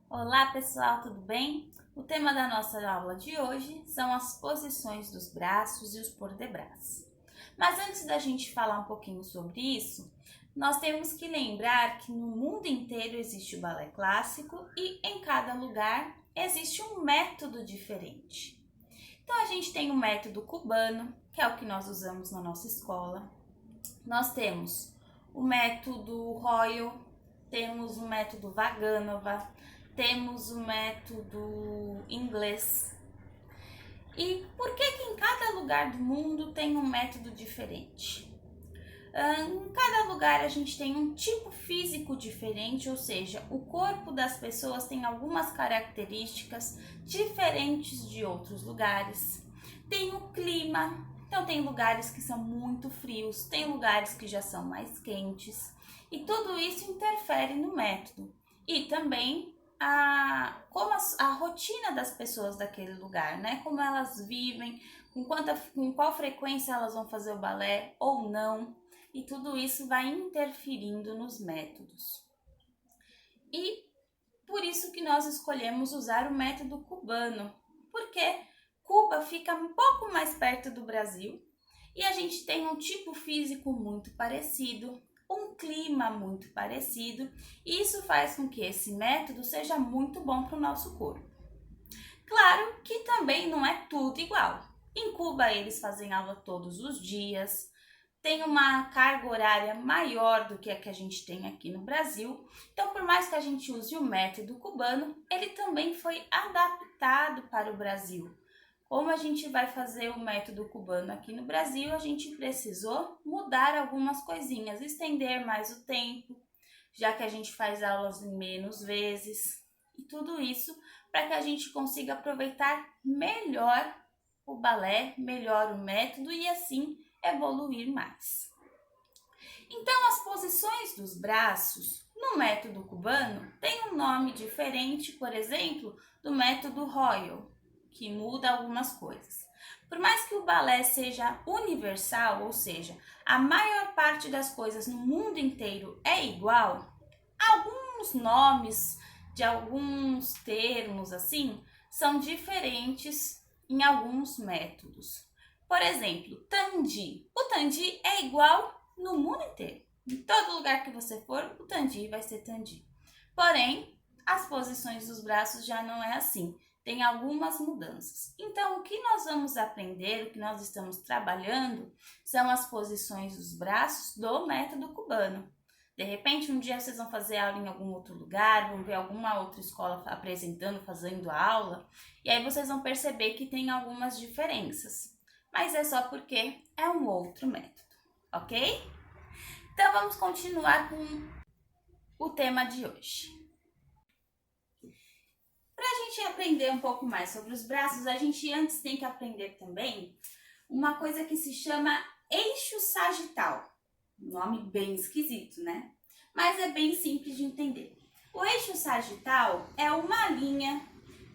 Olá pessoal, tudo bem? O tema da nossa aula de hoje são as posições dos braços e os pordebras. Mas antes da gente falar um pouquinho sobre isso, nós temos que lembrar que no mundo inteiro existe o balé clássico e em cada lugar existe um método diferente. Então a gente tem o método cubano, que é o que nós usamos na nossa escola. Nós temos o método Royal, temos o método Vaganova, temos o método inglês. E por que em cada lugar do mundo tem um método diferente? Em cada lugar a gente tem um tipo físico diferente, ou seja, o corpo das pessoas tem algumas características diferentes de outros lugares. Tem o clima, então tem lugares que são muito frios, tem lugares que já são mais quentes, e tudo isso interfere no método. E também como a rotina das pessoas daquele lugar, né? Como elas vivem, com qual frequência elas vão fazer o balé ou não. E tudo isso vai interferindo nos métodos. E por isso que nós escolhemos usar o método cubano, porque Cuba fica um pouco mais perto do Brasil e a gente tem um tipo físico muito parecido, um clima muito parecido, e isso faz com que esse método seja muito bom para o nosso corpo. Claro que também não é tudo igual. Em Cuba eles fazem aula todos os dias, tem uma carga horária maior do que a gente tem aqui no Brasil. Então, por mais que a gente use o método cubano, ele também foi adaptado para o Brasil. Como a gente vai fazer o método cubano aqui no Brasil, a gente precisou mudar algumas coisinhas, estender mais o tempo, já que a gente faz aulas menos vezes, e tudo isso para que a gente consiga aproveitar melhor o balé, melhor o método e assim evoluir mais. Então, as posições dos braços no método cubano têm um nome diferente, por exemplo, do método Royal, que muda algumas coisas. Por mais que o balé seja universal, ou seja, a maior parte das coisas no mundo inteiro é igual, alguns nomes de alguns termos assim são diferentes em alguns métodos. Por exemplo, tandi. O tandi é igual no mundo inteiro. Em todo lugar que você for, o tandi vai ser tandi. Porém, as posições dos braços já não é assim. Tem algumas mudanças. Então, o que nós vamos aprender, o que nós estamos trabalhando, são as posições dos braços do método cubano. De repente, um dia vocês vão fazer aula em algum outro lugar, vão ver alguma outra escola apresentando, fazendo aula, e aí vocês vão perceber que tem algumas diferenças. Mas é só porque é um outro método, ok? Então vamos continuar com o tema de hoje. Para a gente aprender um pouco mais sobre os braços, a gente antes tem que aprender também uma coisa que se chama eixo sagital. Nome bem esquisito, né? Mas é bem simples de entender. O eixo sagital é uma linha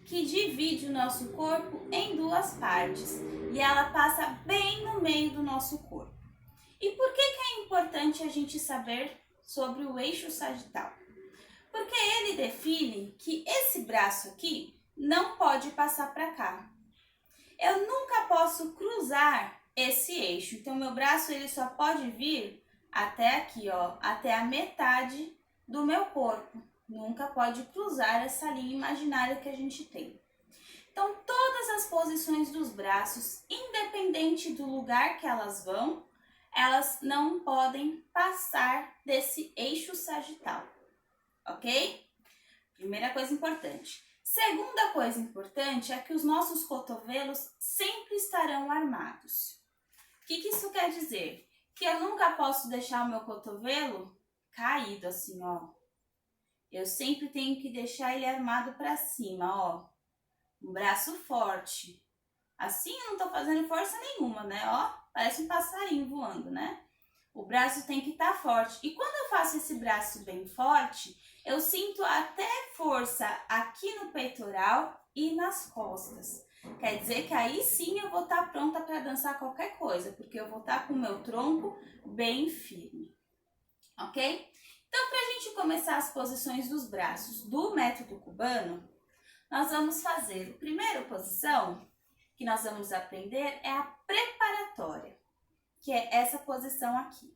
que divide o nosso corpo em duas partes e ela passa bem no meio do nosso corpo. E por que é importante a gente saber sobre o eixo sagital? Porque ele define que esse braço aqui não pode passar para cá. Eu nunca posso cruzar esse eixo, então meu braço ele só pode vir até aqui, ó, até a metade do meu corpo. Nunca pode cruzar essa linha imaginária que a gente tem. Então, todas as posições dos braços, independente do lugar que elas vão, elas não podem passar desse eixo sagital, ok? Primeira coisa importante. Segunda coisa importante é que os nossos cotovelos sempre estarão armados. O que isso quer dizer? Que eu nunca posso deixar o meu cotovelo caído assim, ó. Eu sempre tenho que deixar ele armado para cima, ó. Um braço forte. Assim eu não tô fazendo força nenhuma, né? Ó, parece um passarinho voando, né? O braço tem que estar forte. E quando eu faço esse braço bem forte, eu sinto até força aqui no peitoral e nas costas. Quer dizer que aí sim eu vou estar pronta para dançar qualquer coisa, porque eu vou estar com o meu tronco bem firme, ok? Então, para a gente começar as posições dos braços do método cubano, nós vamos fazer a primeira posição que nós vamos aprender é a preparatória, que é essa posição aqui.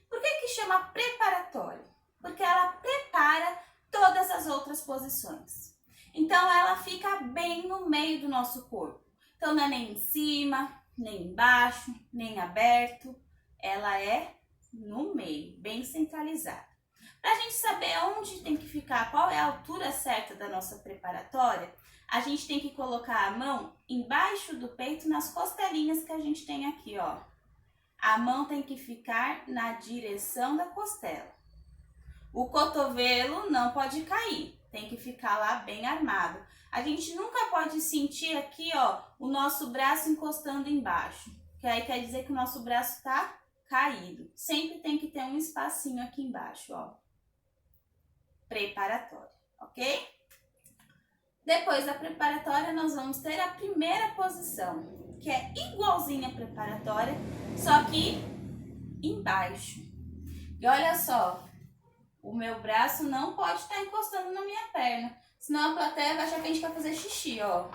Por que chama preparatória? Porque ela prepara todas as outras posições. Então, ela fica bem no meio do nosso corpo. Então, não é nem em cima, nem embaixo, nem aberto. Ela é no meio, bem centralizada. Para a gente saber onde tem que ficar, qual é a altura certa da nossa preparatória, a gente tem que colocar a mão embaixo do peito, nas costelinhas que a gente tem aqui, ó. A mão tem que ficar na direção da costela. O cotovelo não pode cair, tem que ficar lá bem armado. A gente nunca pode sentir aqui, ó, o nosso braço encostando embaixo, que aí quer dizer que o nosso braço está caído. Sempre tem que ter um espacinho aqui embaixo, ó. Preparatória, ok? Depois da preparatória, nós vamos ter a primeira posição, que é igualzinha à preparatória, só que embaixo. E olha só, o meu braço não pode estar encostando na minha perna, senão a plateia vai achar que a gente vai fazer xixi, ó.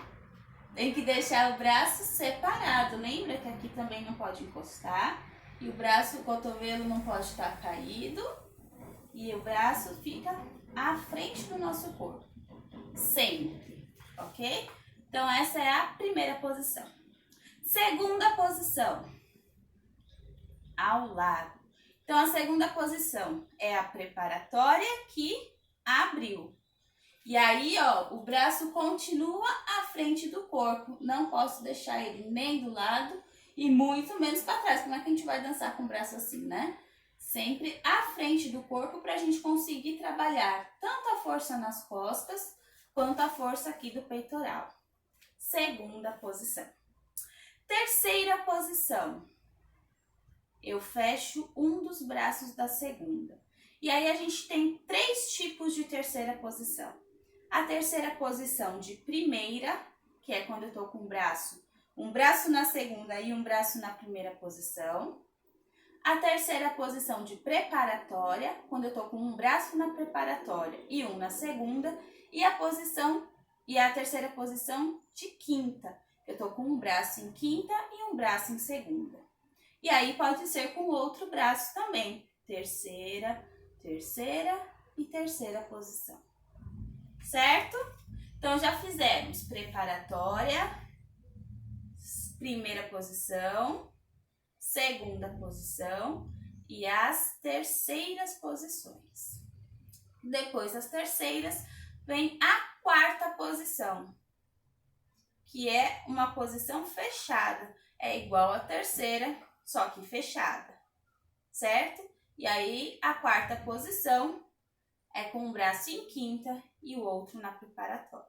Tem que deixar o braço separado, lembra que aqui também não pode encostar, e o braço, o cotovelo não pode estar caído, e o braço fica à frente do nosso corpo, sempre, ok? Então, essa é a primeira posição. Segunda posição, ao lado. Então, a segunda posição é a preparatória que abriu. E aí, ó, o braço continua à frente do corpo. Não posso deixar ele nem do lado e muito menos para trás. Como é que a gente vai dançar com o braço assim, né? Sempre à frente do corpo para a gente conseguir trabalhar tanto a força nas costas quanto a força aqui do peitoral. Segunda posição. Terceira posição. Eu fecho um dos braços da segunda. E aí a gente tem 3 tipos de terceira posição. A terceira posição de primeira, que é quando eu tô com um braço na segunda e um braço na primeira posição. A terceira posição de preparatória, quando eu tô com um braço na preparatória e um na segunda. E a terceira posição de quinta. Eu tô com um braço em quinta e um braço em segunda. E aí pode ser com o outro braço também. Terceira, terceira e terceira posição. Certo? Então, já fizemos preparatória, primeira posição, segunda posição e as terceiras posições. Depois das terceiras, vem a quarta posição, que é uma posição fechada. É igual à terceira, só que fechada, certo? E aí, a quarta posição é com um braço em quinta e o outro na preparatória.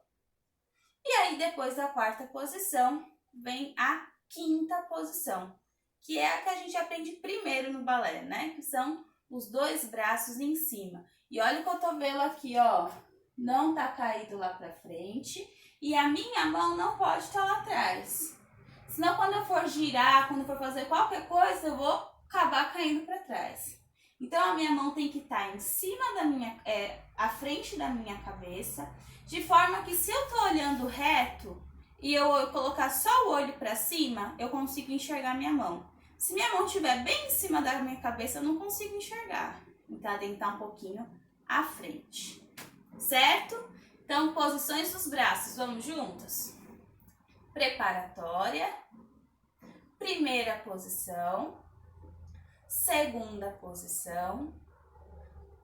E aí, depois da quarta posição, vem a quinta posição, que é a que a gente aprende primeiro no balé, né? Que são os 2 braços em cima. E olha o cotovelo aqui, ó, não tá caído lá pra frente e a minha mão não pode estar lá atrás. Senão, quando eu for girar, quando eu for fazer qualquer coisa, eu vou acabar caindo para trás. Então, a minha mão tem que estar em cima à frente da minha cabeça, de forma que se eu estou olhando reto e eu colocar só o olho para cima, eu consigo enxergar minha mão. Se minha mão estiver bem em cima da minha cabeça, eu não consigo enxergar. Então, tem que estar um pouquinho à frente, certo? Então, posições dos braços, vamos juntas? Preparatória, primeira posição, segunda posição,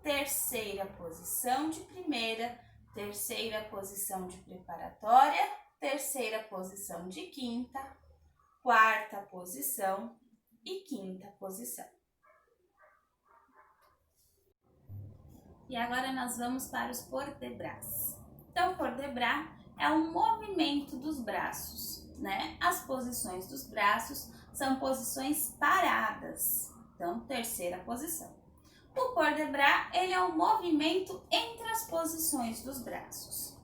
terceira posição de primeira, terceira posição de preparatória, terceira posição de quinta, quarta posição e quinta posição. E agora nós vamos para os port de bras. Então, port de bras é um movimento dos braços, né? As posições dos braços são posições paradas. Então, terceira posição. O port de bras, ele é um movimento entre as posições dos braços.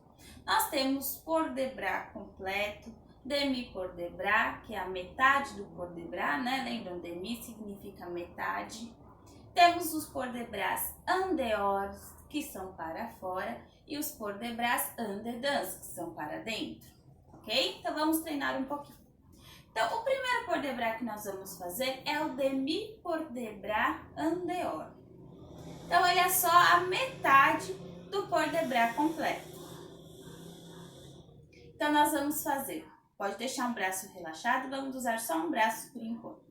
Nós temos port de bras completo, demi port de bras, que é a metade do port de bras, né? Lembram, demi significa metade. Temos os pôr de braço en dehors, que são para fora, e os pôr de braço en dedans, que são para dentro, ok? Então vamos treinar um pouquinho. Então, o primeiro pôr de bras que nós vamos fazer é o demi pôr de bras en dehors. Então, ele é só a metade do pôr de bras completo. Então, nós vamos fazer, pode deixar um braço relaxado, vamos usar só um braço por enquanto.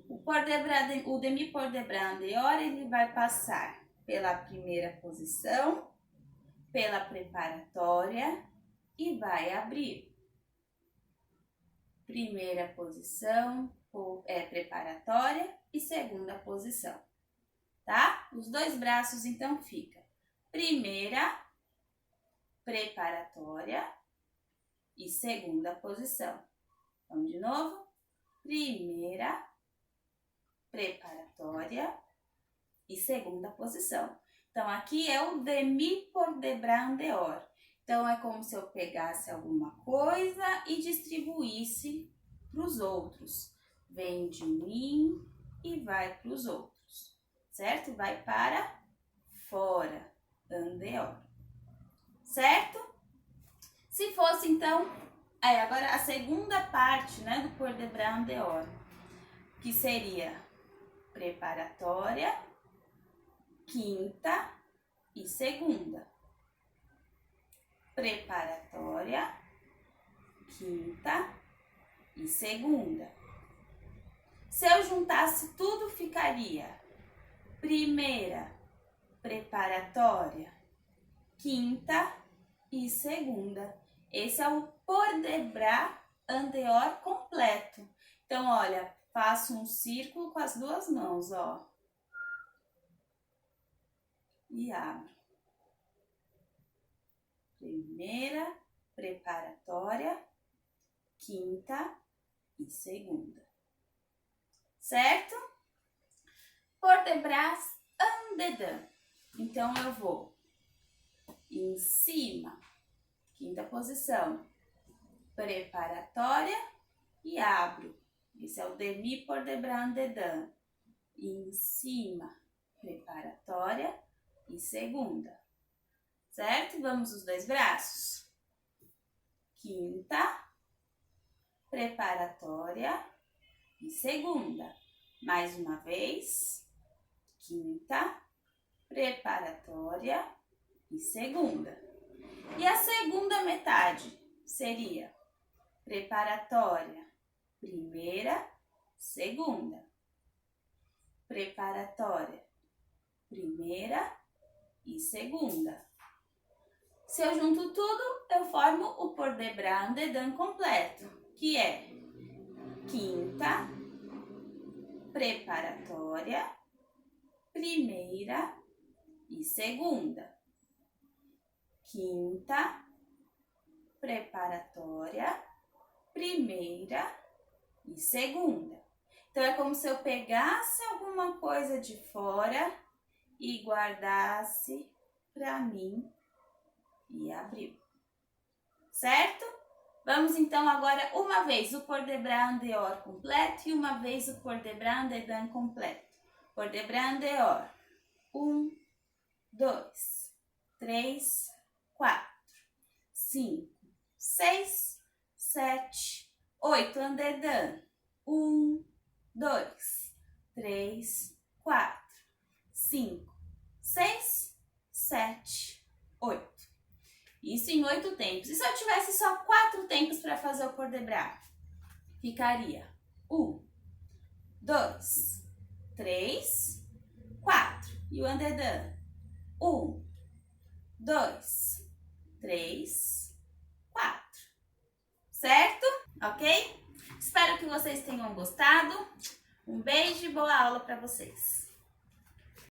O demi pôr de bras en dehors, ele vai passar pela primeira posição, pela preparatória e vai abrir. Primeira posição, preparatória e segunda posição, tá? Os dois braços, então, ficam primeira, preparatória e segunda posição. Vamos de novo? Primeira, preparatória e segunda posição. Então, aqui é o demi pôr de bras en dehors. Então, é como se eu pegasse alguma coisa e distribuísse para os outros. Vem de mim e vai para os outros, certo? Vai para fora, en dehors, certo? Se fosse, então, agora a segunda parte, né, do pôr de bras en dehors, que seria preparatória, quinta e segunda. Preparatória, quinta e segunda. Se eu juntasse tudo, ficaria primeira, preparatória, quinta e segunda. Esse é o pôr de bras en dehors completo. Então, olha, faço um círculo com as duas mãos, ó. E abro. Primeira, preparatória, quinta e segunda. Certo? Pôr de bras en dedans. Então, eu vou em cima, quinta posição, preparatória e abro. Esse é o demi pôr de bras en dedans. Em cima, preparatória e segunda. Certo? Vamos os dois braços. Quinta, preparatória e segunda. Mais uma vez. Quinta, preparatória e segunda. E a segunda metade seria preparatória, primeira, segunda. Preparatória, primeira e segunda. Se eu junto tudo, eu formo o pôr de bras en dedans completo, que é quinta, preparatória, primeira e segunda. Quinta, preparatória, primeira e segunda. Então, é como se eu pegasse alguma coisa de fora e guardasse para mim e abriu. Certo? Vamos então agora uma vez o pôr de bras en dehors completo e uma vez o pôr de bras en dedans completo. Pôr de bras en dehors. 1, 2, 3, 4, 5, 6, 7, 8. En dedans. 1, 2, 3, 4, 5, 6, 7, 8. Isso em 8 tempos. E se eu tivesse só 4 tempos para fazer o pôr de bras? Ficaria 1, 2, 3, 4. E o en dedans? 1, 2, 3, 4. Certo? Ok? Espero que vocês tenham gostado. Um beijo e boa aula para vocês.